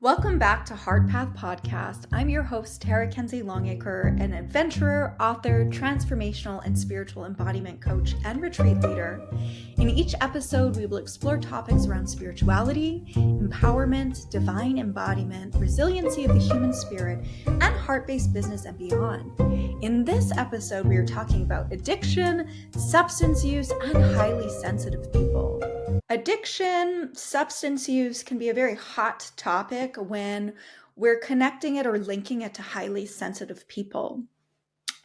Welcome back to Heart Path Podcast. I'm your host, Terra Kenzie Longacre, an adventurer, author, transformational and spiritual embodiment coach, and retreat leader. In each episode, we will explore topics around spirituality, empowerment, divine embodiment, resiliency of the human spirit, and heart-based business and beyond. In this episode, we are talking about addiction, substance use, and highly sensitive people. Addiction, substance use can be a very hot topic when we're connecting it or linking it to highly sensitive people.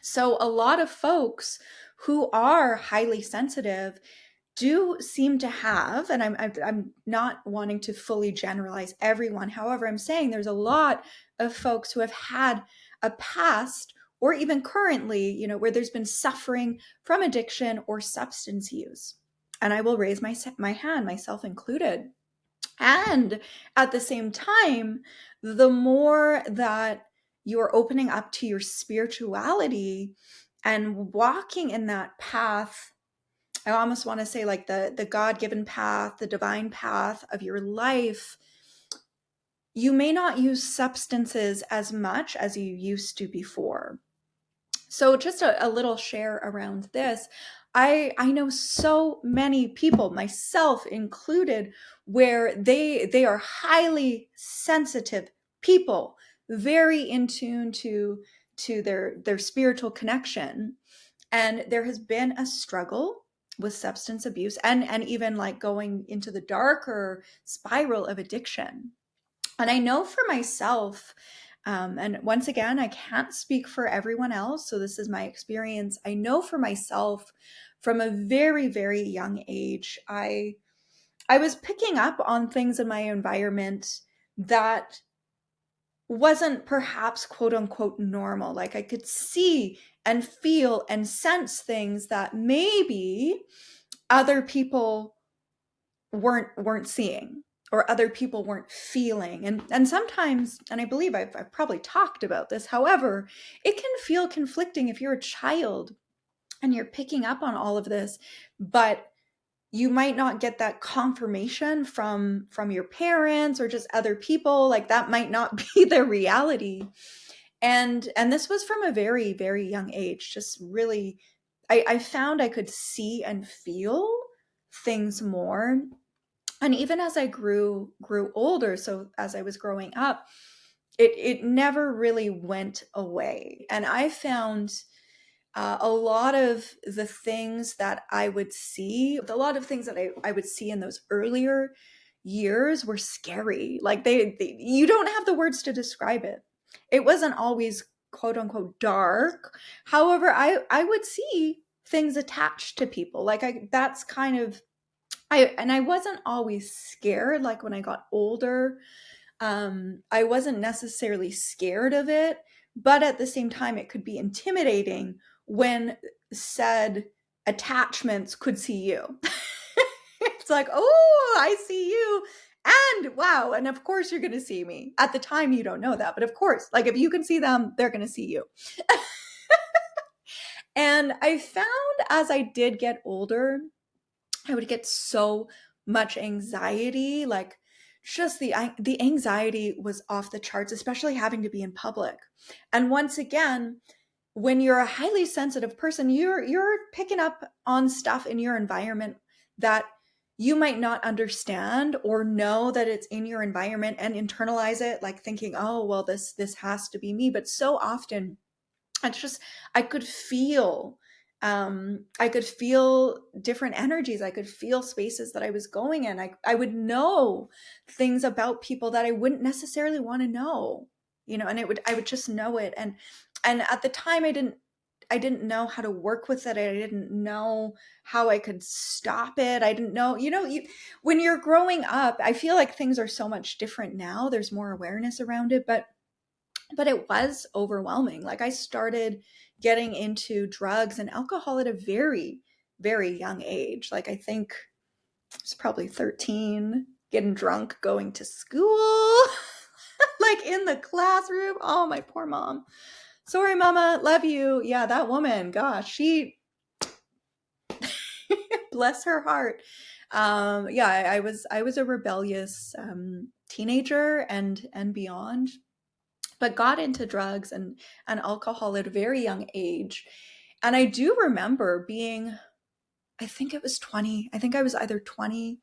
So a lot of folks who are highly sensitive do seem to have, and I'm not wanting to fully generalize everyone. However, I'm saying there's a lot of folks who have had a past or even currently, where there's been suffering from addiction or substance use. And I will raise my hand, myself included. And at the same time, the more that you're opening up to your spirituality and walking in that path, I almost want to say like the God-given path, the divine path of your life, you may not use substances as much as you used to before. So just a little share around this. I know so many people, myself included, where they are highly sensitive people, very in tune to their spiritual connection. And there has been a struggle with substance abuse and even like going into the darker spiral of addiction. And I know for myself, and once again, I can't speak for everyone else, so this is my experience. I know for myself from a very, very young age, I was picking up on things in my environment that wasn't perhaps quote unquote normal. Like I could see and feel and sense things that maybe other people weren't seeing or other people weren't feeling. And sometimes, and I believe I've probably talked about this, however, it can feel conflicting if you're a child and you're picking up on all of this, but you might not get that confirmation from your parents or just other people. Like that might not be their reality. And this was from a very, very young age. Just really, I found I could see and feel things more. And even as I grew older, so as I was growing up, it never really went away. And I found a lot of the things that I would see, a lot of things that I would see in those earlier years were scary. Like you don't have the words to describe it. It wasn't always quote unquote dark. However, I would see things attached to people. Like that's kind of, I wasn't always scared. Like when I got older, I wasn't necessarily scared of it, but at the same time, it could be intimidating when said attachments could see you. It's like, oh, I see you. And wow. And of course, you're going to see me. At the time, you don't know that. But of course, like if you can see them, they're going to see you. And I found as I did get older, I would get so much anxiety, like just the anxiety was off the charts, especially having to be in public. And once again, when you're a highly sensitive person, you're picking up on stuff in your environment that you might not understand or know that it's in your environment and internalize it, like thinking, oh, well, this has to be me. But so often it's just, I could feel different energies. I could feel spaces that I was going in. I would know things about people that I wouldn't necessarily want to know, and I would just know it. And at the time I didn't know how to work with it. I didn't know how I could stop it. I didn't know, when you're growing up, I feel like things are so much different now. There's more awareness around it, but it was overwhelming. Like I started getting into drugs and alcohol at a very, very young age. Like I think I was probably 13, getting drunk, going to school, like in the classroom. Oh, my poor mom. Sorry, mama. Love you. Yeah, that woman, gosh, she, bless her heart. Yeah, I was a rebellious teenager and beyond, but got into drugs and alcohol at a very young age. And I do remember being, I think it was 20. I think I was either 20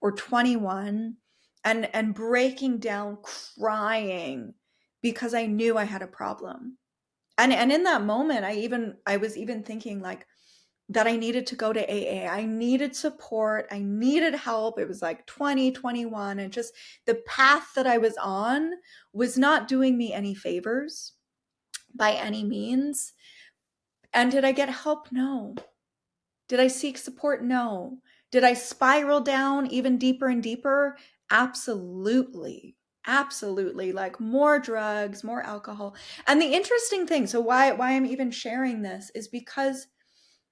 or 21 and breaking down crying because I knew I had a problem. And in that moment, I was even thinking like that I needed to go to AA. I needed support. I needed help. It was like 2021, and just the path that I was on was not doing me any favors by any means. And did I get help? No. Did I seek support? No. Did I spiral down even deeper and deeper? Absolutely. Absolutely. Like more drugs, more alcohol. And the interesting thing, so why I'm even sharing this is because,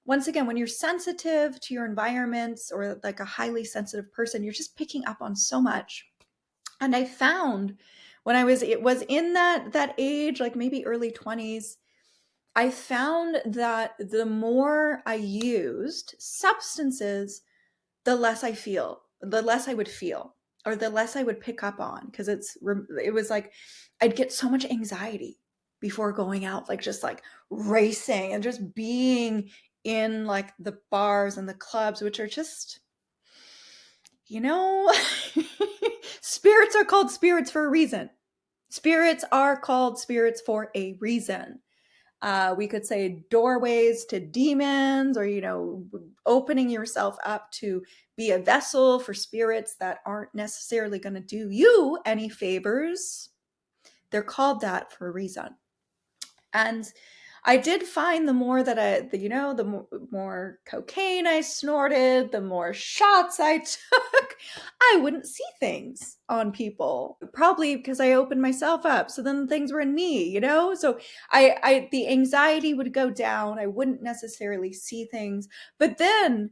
once again, when you're sensitive to your environments, or like a highly sensitive person, you're just picking up on so much. And I found when it was in that age, like maybe early 20s, I found that the more I used substances, the less I would feel, or the less I would pick up on. Because it was like I'd get so much anxiety before going out, like just like racing and just being in like the bars and the clubs, which are just, you know, spirits are called spirits for a reason. Spirits are called spirits for a reason. We could say doorways to demons, or, opening yourself up to be a vessel for spirits that aren't necessarily going to do you any favors. They're called that for a reason. And I did find the more that the more cocaine I snorted, the more shots I took, I wouldn't see things on people. Probably because I opened myself up. So then things were in me, So the anxiety would go down. I wouldn't necessarily see things. But then,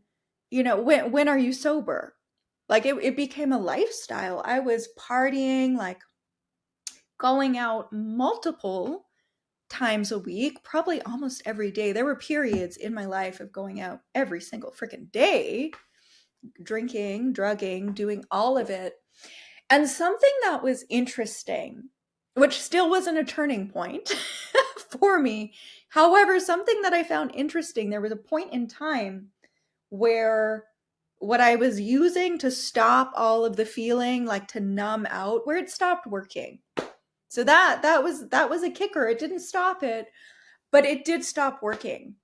when are you sober? Like it became a lifestyle. I was partying, like going out multiple times a week, probably almost every day. There were periods in my life of going out every single freaking day, drinking, drugging, doing all of it. And something that was interesting, which still wasn't a turning point for me. However, something that I found interesting, there was a point in time where what I was using to stop all of the feeling, like to numb out, where it stopped working. So that was a kicker. It didn't stop it, but it did stop working.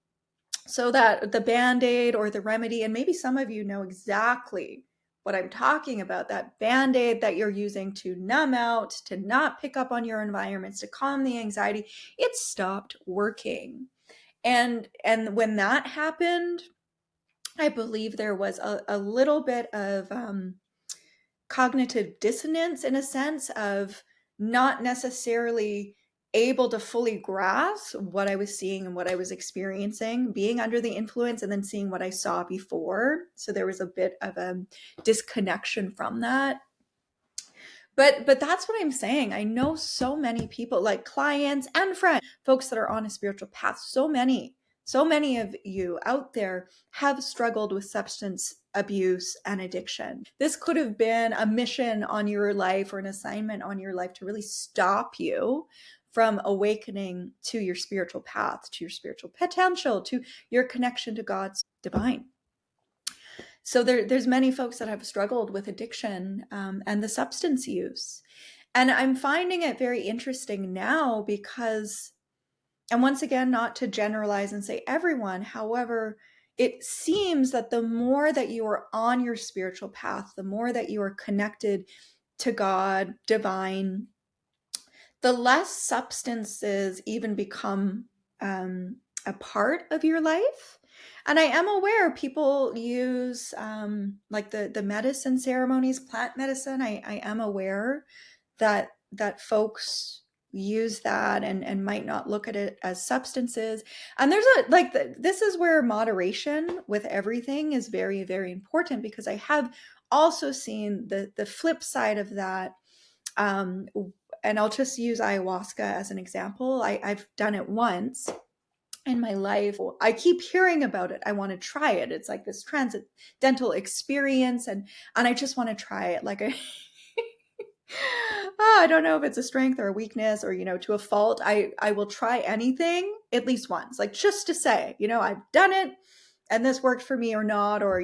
So that the Band-Aid or the remedy, and maybe some of you know exactly what I'm talking about, that Band-Aid that you're using to numb out, to not pick up on your environments, to calm the anxiety, it stopped working. And when that happened, I believe there was a little bit of cognitive dissonance, in a sense of not necessarily able to fully grasp what I was seeing and what I was experiencing, being under the influence, and then seeing what I saw before. So there was a bit of a disconnection from that. But that's what I'm saying. I know so many people, like clients and friends, folks that are on a spiritual path. So many of you out there have struggled with substance abuse and addiction. This could have been a mission on your life, or an assignment on your life, to really stop you from awakening to your spiritual path, to your spiritual potential, to your connection to God's divine. So there's many folks that have struggled with addiction and the substance use. And I'm finding it very interesting now because, and once again, not to generalize and say everyone, however, it seems that the more that you are on your spiritual path, the more that you are connected to God, divine, the less substances even become a part of your life. And I am aware people use like the medicine ceremonies, plant medicine. I am aware that folks use that and might not look at it as substances. And there's this is where moderation with everything is very, very important, because I have also seen the flip side of that. And I'll just use ayahuasca as an example. I've done it once in my life. I keep hearing about it. I want to try it. It's like this transcendental experience, and I just want to try it. Like I don't know if it's a strength or a weakness or, to a fault. I will try anything at least once, like just to say, I've done it and this worked for me or not, or,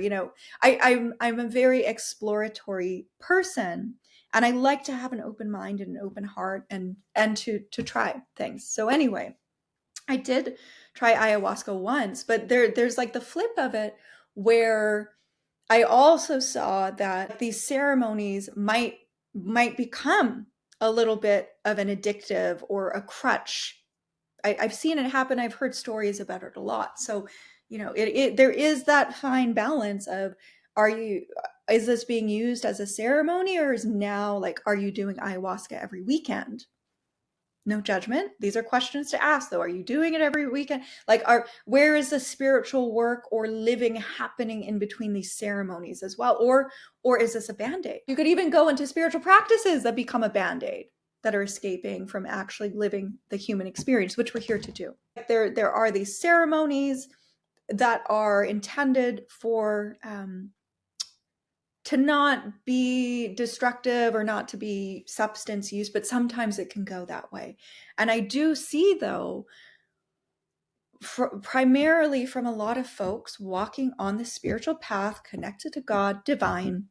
I'm a very exploratory person and I like to have an open mind and an open heart and to try things. So anyway, I did try ayahuasca once, but there's like the flip of it where I also saw that these ceremonies might become a little bit of an addictive or a crutch. I've seen it happen. I've heard stories about it a lot. So, there is that fine balance of, is this being used as a ceremony, or is now like, are you doing ayahuasca every weekend? No judgment. These are questions to ask though. Are you doing it every weekend? Like, where is the spiritual work or living happening in between these ceremonies as well? Or is this a band-aid? You could even go into spiritual practices that become a band-aid, that are escaping from actually living the human experience, which we're here to do. There are these ceremonies that are intended for to not be destructive or not to be substance use, but sometimes it can go that way. And I do see, though, primarily from a lot of folks walking on the spiritual path, connected to God, divine,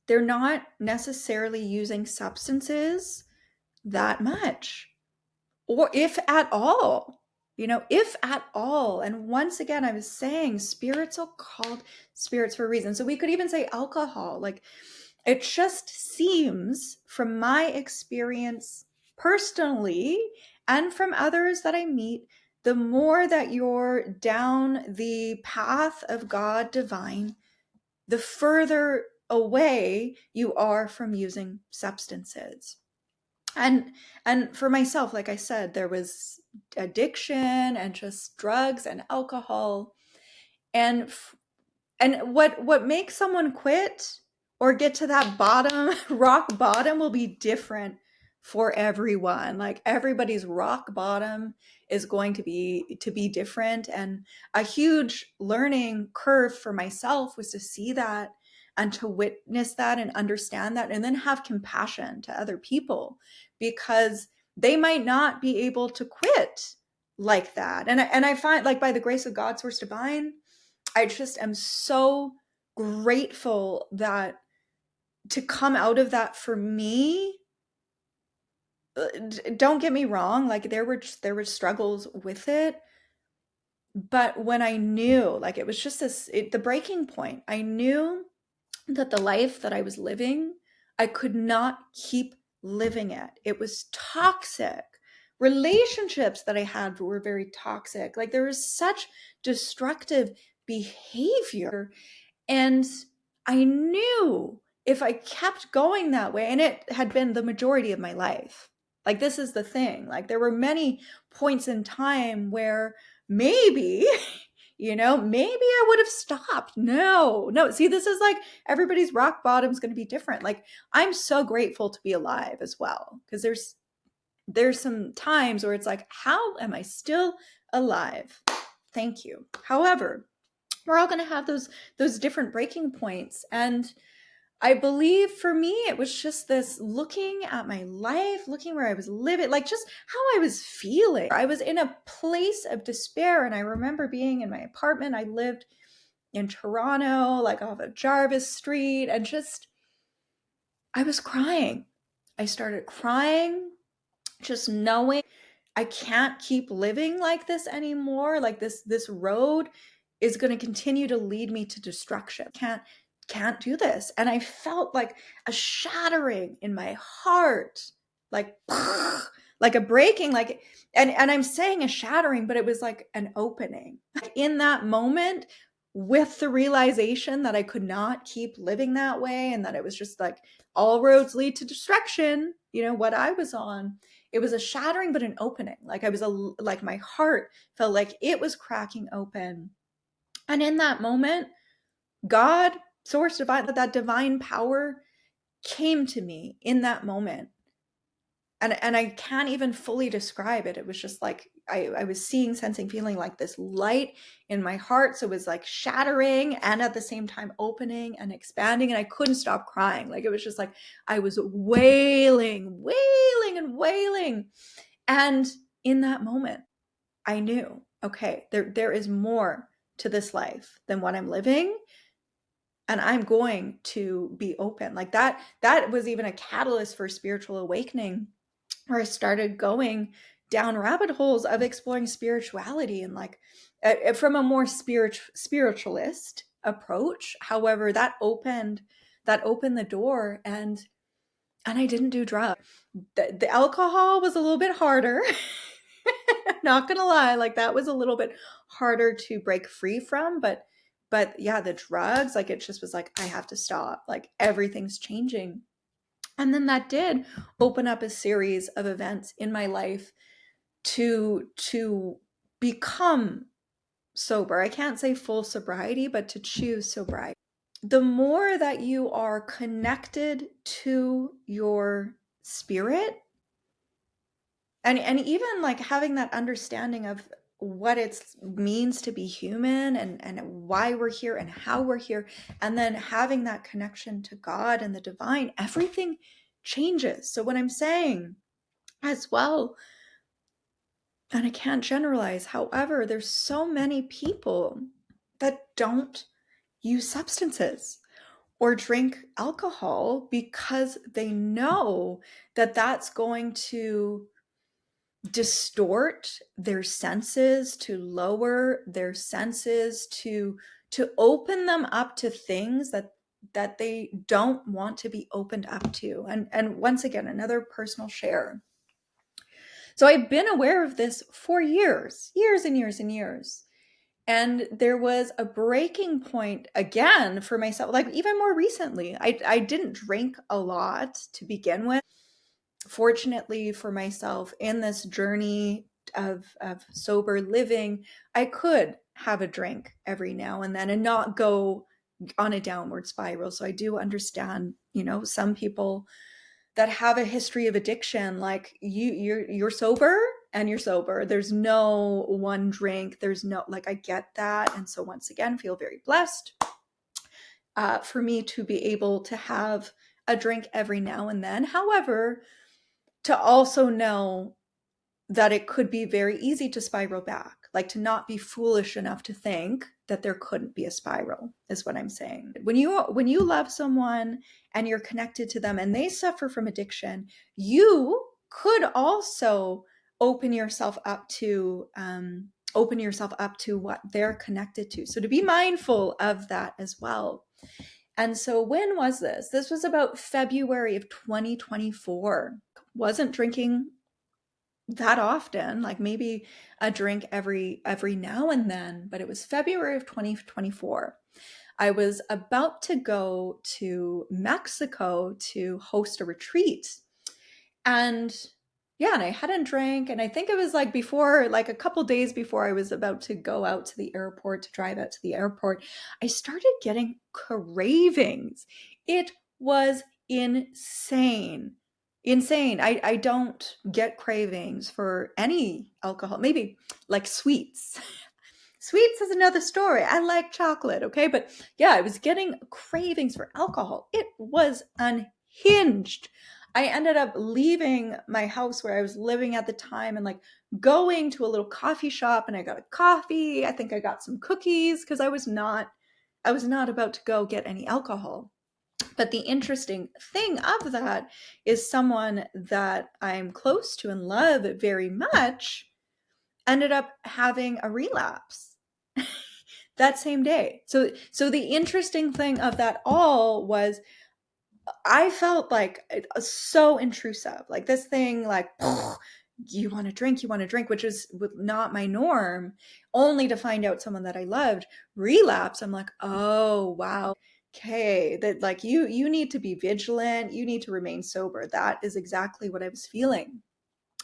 they're not necessarily using substances that much, or if at all. If at all. And once again, I was saying spirits are called spirits for a reason. So we could even say alcohol. Like, it just seems, from my experience personally and from others that I meet, the more that you're down the path of God divine, the further away you are from using substances. And for myself, like I said, there was addiction and just drugs and alcohol. And what makes someone quit or get to that bottom, rock bottom, will be different for everyone. Like, everybody's rock bottom is going to be different. And a huge learning curve for myself was to see that and to witness that and understand that, and then have compassion to other people, because they might not be able to quit like that. And I find, like, by the grace of God, source divine, I just am so grateful that to come out of that for me. Don't get me wrong, like, there were struggles with it, but when I knew, like, it was just the breaking point. I knew that the life that I was living, I could not keep living it. It was toxic. Relationships that I had were very toxic. Like, there was such destructive behavior. And I knew if I kept going that way, and it had been the majority of my life. Like, this is the thing. Like, there were many points in time where maybe, maybe I would have stopped. No. See, this is like, everybody's rock bottom is going to be different. Like, I'm so grateful to be alive as well, because there's some times where it's like, how am I still alive? Thank you. However, we're all going to have those different breaking points. And I believe for me, it was just this looking at my life, looking where I was living, like, just how I was feeling. I was in a place of despair. And I remember being in my apartment. I lived in Toronto, like off of Jarvis Street, and just, I was crying. I started crying, just knowing I can't keep living like this anymore. Like, this road is going to continue to lead me to destruction. Can't do this. And I felt like a shattering in my heart, like like a breaking, like, and I'm saying a shattering, but it was like an opening. In that moment, with the realization that I could not keep living that way, and that it was just like, all roads lead to destruction, what I was on. It was a shattering, but an opening. Like, like my heart felt like it was cracking open. And in that moment, God, source divine, that divine power came to me in that moment. and I can't even fully describe it. It was just like I was seeing, sensing, feeling like this light in my heart. So it was like shattering and at the same time opening and expanding. And I couldn't stop crying. Like it was just like I was wailing, wailing, and wailing. And in that moment, I knew, okay, there is more to this life than what I'm living, and I'm going to be open. Like that was even a catalyst for spiritual awakening, where I started going down rabbit holes of exploring spirituality and like from a more spiritualist approach. However, that opened the door, and I didn't do drugs. The alcohol was a little bit harder. Not gonna lie, like that was a little bit harder to break free from, but yeah, the drugs, like it just was like I have to stop. Like everything's changing. And then that did open up a series of events in my life to become sober. I can't say full sobriety, but to choose sobriety. The more that you are connected to your spirit, and even like having that understanding of what it means to be human, and why we're here and how we're here, and then having that connection to God and the divine, everything changes. So what I'm saying as well, and I can't generalize, however, there's so many people that don't use substances or drink alcohol because they know that that's going to distort their senses, to lower their senses, to open them up to things that they don't want to be opened up to. And once again, another personal share. So I've been aware of this for years and years and years. And there was a breaking point again for myself, like even more recently. I didn't drink a lot to begin with. Fortunately for myself, in this journey of sober living, I could have a drink every now and then and not go on a downward spiral. So I do understand, some people that have a history of addiction, like you're sober and you're sober. There's no one drink. There's no, like, I get that. And so once again, feel very blessed for me to be able to have a drink every now and then. However, to also know that it could be very easy to spiral back, like to not be foolish enough to think that there couldn't be a spiral, is what I'm saying. When you love someone and you're connected to them and they suffer from addiction, you could also open yourself up to what they're connected to. So to be mindful of that as well. And so when was this? This was about February of 2024. Wasn't drinking that often, like maybe a drink every now and then, but it was February of 2024. I was about to go to Mexico to host a retreat. And yeah, and I hadn't drank, and I think it was like before, like a couple days before I was about to go out to the airport, to drive out to the airport, I started getting cravings. It was insane. Insane. I don't get cravings for any alcohol, maybe like sweets. Sweets is another story. I like chocolate, okay? But yeah, I was getting cravings for alcohol. It was unhinged. I ended up leaving my house where I was living at the time and like going to a little coffee shop, and I got a coffee. I think I got some cookies because I was not about to go get any alcohol. But the interesting thing of that is someone that I'm close to and love very much ended up having a relapse that same day. So the interesting thing of that all was I felt like so intrusive. Like this thing, like, you want to drink, which is not my norm, only to find out someone that I loved relapse. I'm like, oh, wow. Okay, that like you need to be vigilant. You need to remain sober. That is exactly what I was feeling.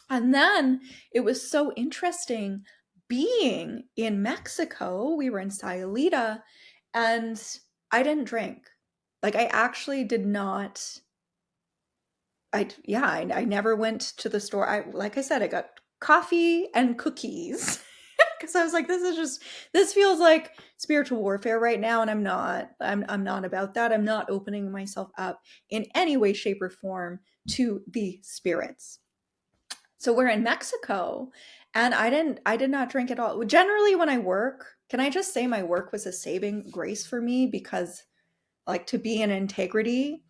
And then it was so interesting being in Mexico. We were in Sayulita, and I didn't drink. Like I actually did not I never went to the store. Like I said, I got coffee and cookies because I was like, this feels like spiritual warfare right now, and I'm not about that. I'm not opening myself up in any way, shape, or form to the spirits. So we're in Mexico, and I did not drink at all. Generally, when I work, can I just say my work was a saving grace for me, because like, to be in integrity,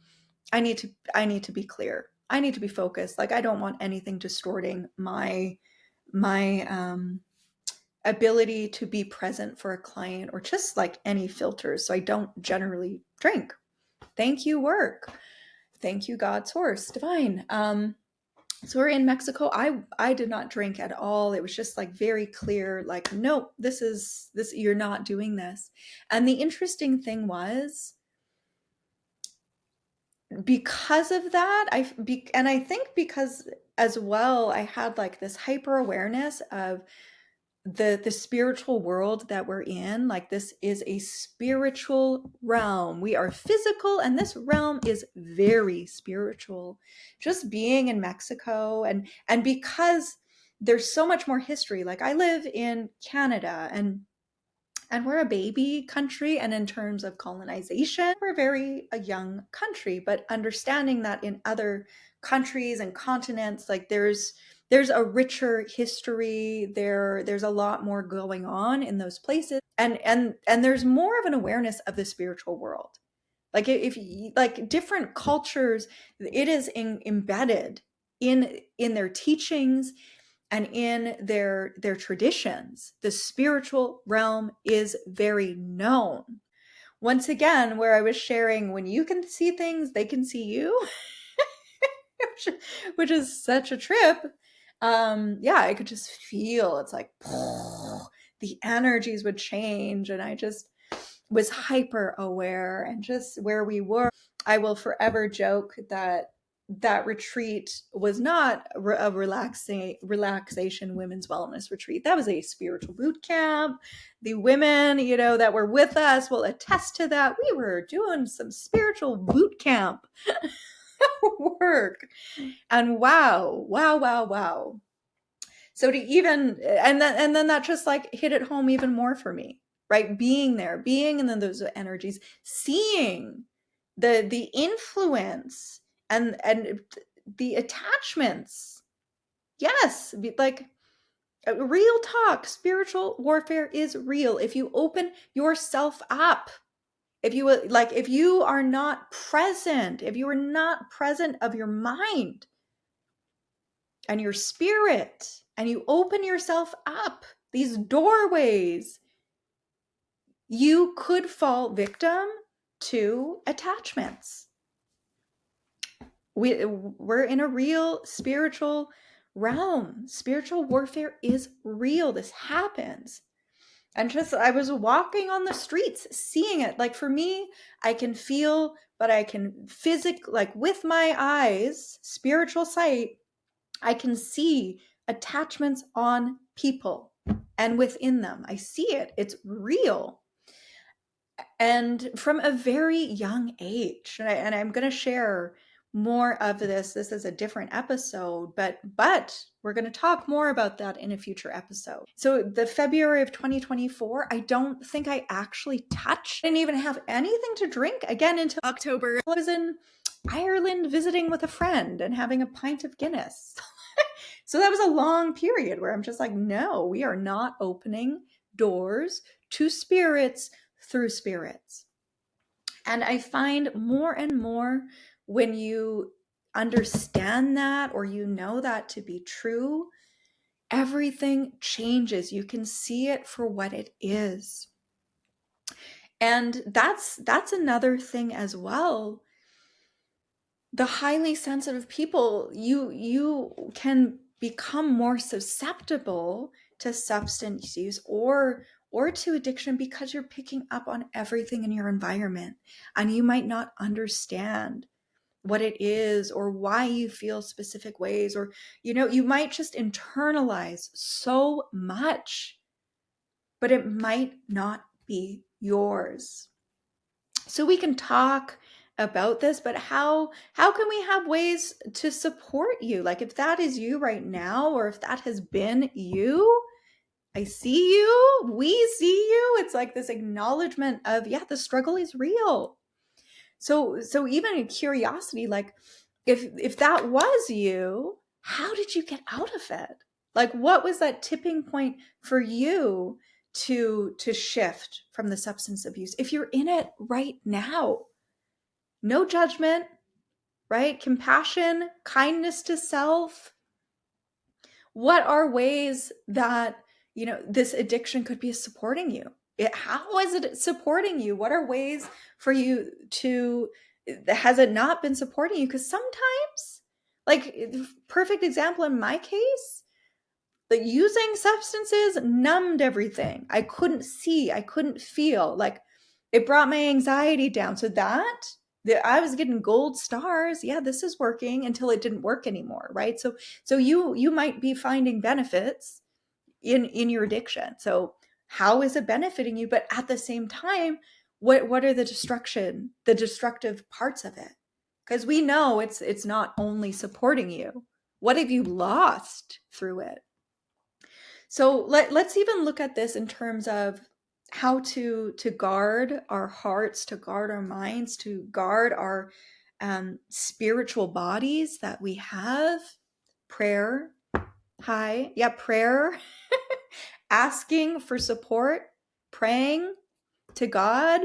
I need to be clear. I need to be focused. Like, I don't want anything distorting my ability to be present for a client, or just like any filters. So I don't generally drink. Thank you, work. Thank you, God, source, divine. So we're in Mexico. I did not drink at all. It was just like very clear, like, no, this, you're not doing this. And the interesting thing was, because of that, and I think because as well, I had like this hyper awareness of the spiritual world that we're in. Like, this is a spiritual realm. We are physical, and this realm is very spiritual. Just being in Mexico, and because there's so much more history. Like, I live in Canada, and we're a baby country, and in terms of colonization, we're a young country. But understanding that in other countries and continents, like, there's a richer history there. There's a lot more going on in those places, and there's more of an awareness of the spiritual world. Like, if like different cultures, it is embedded in their teachings and in their traditions. The spiritual realm is very known. Once again, where I was sharing, when you can see things, they can see you, which is such a trip. Yeah, I could just feel, it's like the energies would change, and I just was hyper aware, and just where we were. I will forever joke that that retreat was not a relaxation women's wellness retreat. That was a spiritual boot camp. The women, that were with us will attest to that. We were doing some spiritual boot camp work. And wow, wow, wow, wow. So to even, and then that just like hit it home even more for me, right? Being there, being in those energies, seeing the influence and the attachments. Yes, like, real talk, spiritual warfare is real. If you open yourself up, if you are not present, if you are not present of your mind and your spirit, and you open yourself up, these doorways, you could fall victim to attachments. We're in a real spiritual realm. Spiritual warfare is real. This happens. And just, I was walking on the streets, seeing it. Like, for me, I can feel, but I can like, with my eyes, spiritual sight, I can see attachments on people and within them. I see it. It's real. And from a very young age, and I'm going to share more of this. This is a different episode, but we're going to talk more about that in a future episode. So the February of 2024, I don't think I actually touched, didn't even have anything to drink again until October. I was in Ireland visiting with a friend and having a pint of Guinness. So that was a long period where I'm just like, no, we are not opening doors to spirits through spirits. And I find more and more, when you understand that, or that to be true, everything changes. You can see it for what it is. And that's another thing as well. The highly sensitive people, you can become more susceptible to substance use or to addiction, because you're picking up on everything in your environment, and you might not understand what it is, or why you feel specific ways, or you might just internalize so much, but it might not be yours. So we can talk about this, but how can we have ways to support you? Like if that is you right now, or if that has been you, I see you, we see you. It's like this acknowledgement of, yeah, the struggle is real. So even in curiosity, like if that was you, how did you get out of it? Like what was that tipping point for you to shift from the substance abuse? If you're in it right now, no judgment, right? Compassion, kindness to self. What are ways that, this addiction could be supporting you? How is it supporting you? What are ways for you to, has it not been supporting you? Because sometimes, like, perfect example in my case, the using substances numbed everything. I couldn't see, I couldn't feel. Like it brought my anxiety down. So that I was getting gold stars. Yeah, this is working, until it didn't work anymore, right? So you might be finding benefits in your addiction. So how is it benefiting you? But at the same time, what are the destructive parts of it? Because we know it's not only supporting you. What have you lost through it? So let's even look at this in terms of how to guard our hearts, to guard our minds, to guard our spiritual bodies that we have. Prayer. Hi. Yeah, prayer. Asking for support, praying to God.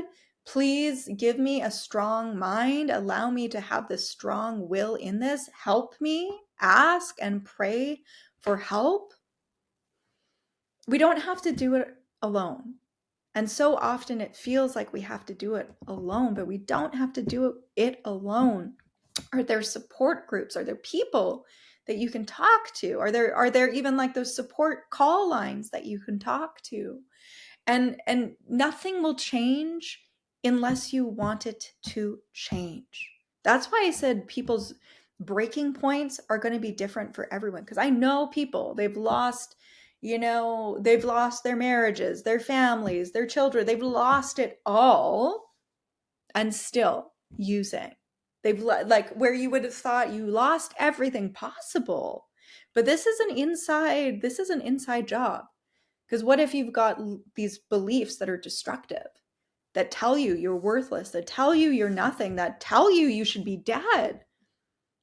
Please give me a strong mind. Allow me to have this strong will in this. Help me. Ask and pray for help. We don't have to do it alone. And so often it feels like we have to do it alone, but we don't have to do it alone. Are there support groups? Are there people that you can talk to? Are there even like those support call lines that you can talk to? And nothing will change unless you want it to change. That's why I said people's breaking points are going to be different for everyone, because I know people, they've lost their marriages, their families, their children, they've lost it all and still using. They've like where you would have thought you lost everything possible. But this is an inside job. Because what if you've got these beliefs that are destructive, that tell you you're worthless, that tell you you're nothing, that tell you you should be dead?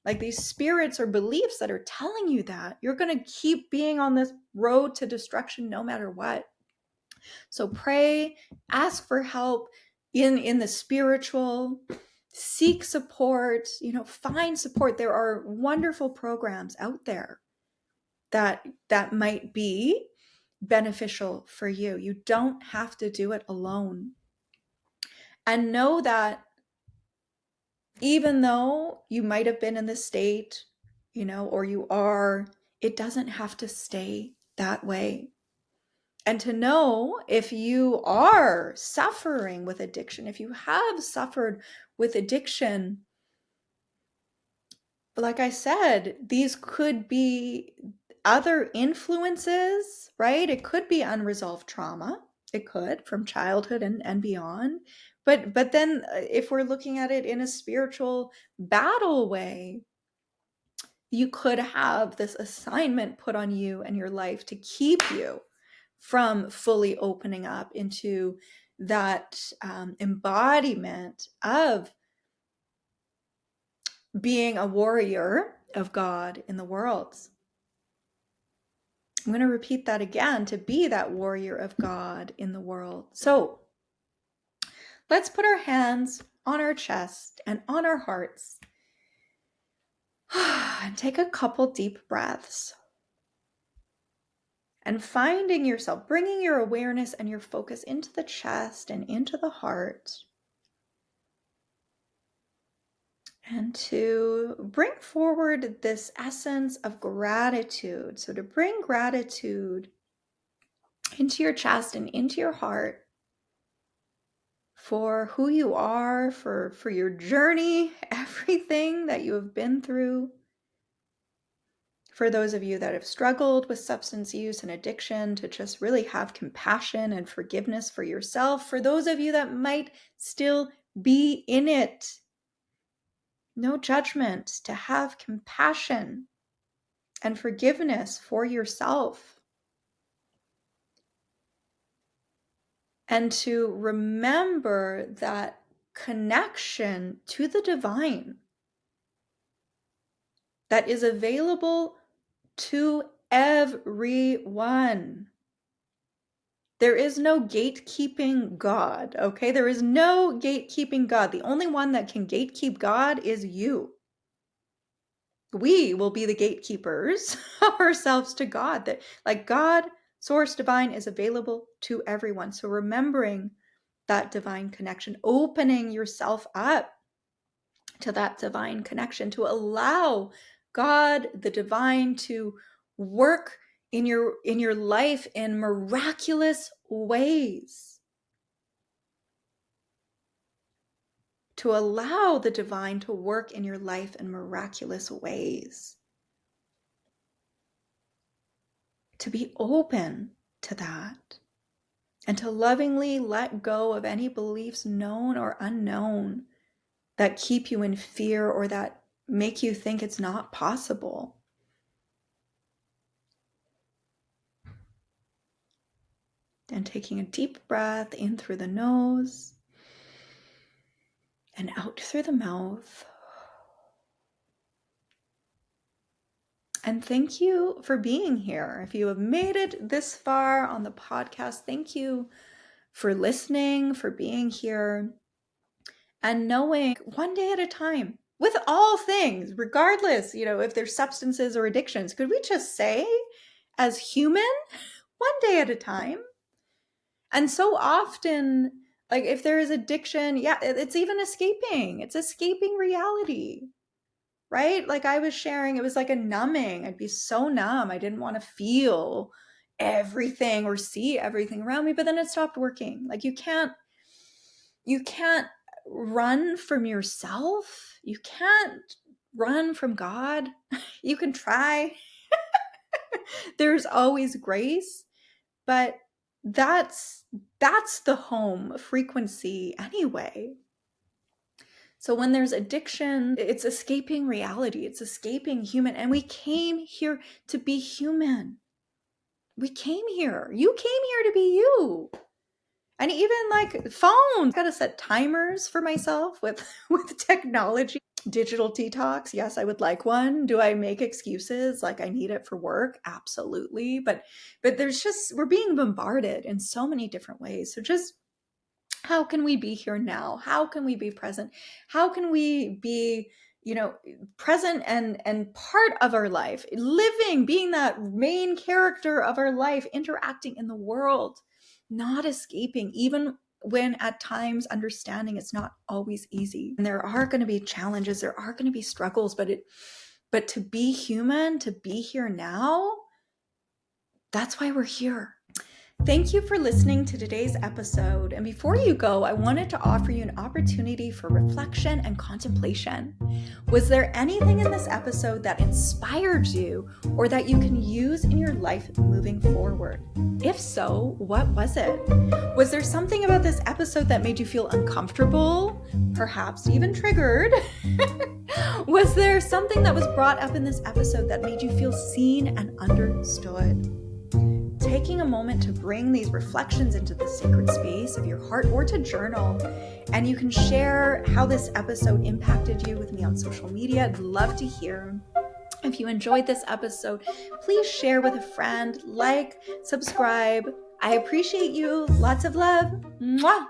Like these spirits or beliefs that are telling you that you're going to keep being on this road to destruction no matter what. So pray, ask for help in the spiritual, seek support, find support. There are wonderful programs out there that might be beneficial for you. You don't have to do it alone. And know that even though you might have been in this state, or you are, it doesn't have to stay that way. And to know if you are suffering with addiction, if you have suffered with addiction, like I said, these could be other influences, right? It could be unresolved trauma. It could, from childhood and beyond. But then if we're looking at it in a spiritual battle way, you could have this assignment put on you and your life to keep you from fully opening up into that embodiment of being a warrior of God in the world. I'm going to repeat that again, to be that warrior of God in the world. So let's put our hands on our chest and on our hearts and take a couple deep breaths. And finding yourself, bringing your awareness and your focus into the chest and into the heart. And to bring forward this essence of gratitude. So to bring gratitude into your chest and into your heart for who you are, for your journey, everything that you have been through. For those of you that have struggled with substance use and addiction, to just really have compassion and forgiveness for yourself. For those of you that might still be in it, no judgment, to have compassion and forgiveness for yourself, and to remember that connection to the divine that is available to everyone. There is no gatekeeping God, okay? There is no gatekeeping God. The only one that can gatekeep God is you. We will be the gatekeepers of ourselves to God. That, like, God, source divine, is available to everyone. So remembering that divine connection, opening yourself up to that divine connection, to allow God, the divine, to work in your life in miraculous ways. To allow the divine to work in your life in miraculous ways. To be open to that. And to lovingly let go of any beliefs, known or unknown, that keep you in fear or that make you think it's not possible. And taking a deep breath in through the nose and out through the mouth. And thank you for being here. If you have made it this far on the podcast, thank you for listening, for being here, and knowing one day at a time, with all things, regardless, if there's substances or addictions, could we just say, as human, one day at a time? And so often, like, if there is addiction, yeah, it's even escaping. It's escaping reality, right? Like I was sharing, it was like a numbing. I'd be so numb. I didn't want to feel everything or see everything around me, but then it stopped working. Like you can't run from yourself. You can't run from God. You can try. There's always grace, but that's the home frequency anyway. So when there's addiction, it's escaping reality. It's escaping human. And we came here to be human. We came here. You came here to be you. And even like phones, gotta set timers for myself with technology. Digital detox, yes, I would like one. Do I make excuses like I need it for work? Absolutely. But we're being bombarded in so many different ways. So just how can we be here now? How can we be present? How can we be, present and part of our life, living, being that main character of our life, interacting in the world, not escaping, even when at times understanding it's not always easy. And there are going to be challenges, there are going to be struggles, but to be human, to be here now, that's why we're here. Thank you for listening to today's episode. And before you go, I wanted to offer you an opportunity for reflection and contemplation. Was there anything in this episode that inspired you or that you can use in your life moving forward? If so, what was it? Was there something about this episode that made you feel uncomfortable, perhaps even triggered? Was there something that was brought up in this episode that made you feel seen and understood? Taking a moment to bring these reflections into the sacred space of your heart or to journal, and you can share how this episode impacted you with me on social media. I'd love to hear. If you enjoyed this episode, please share with a friend, like, subscribe. I appreciate you. Lots of love. Mwah!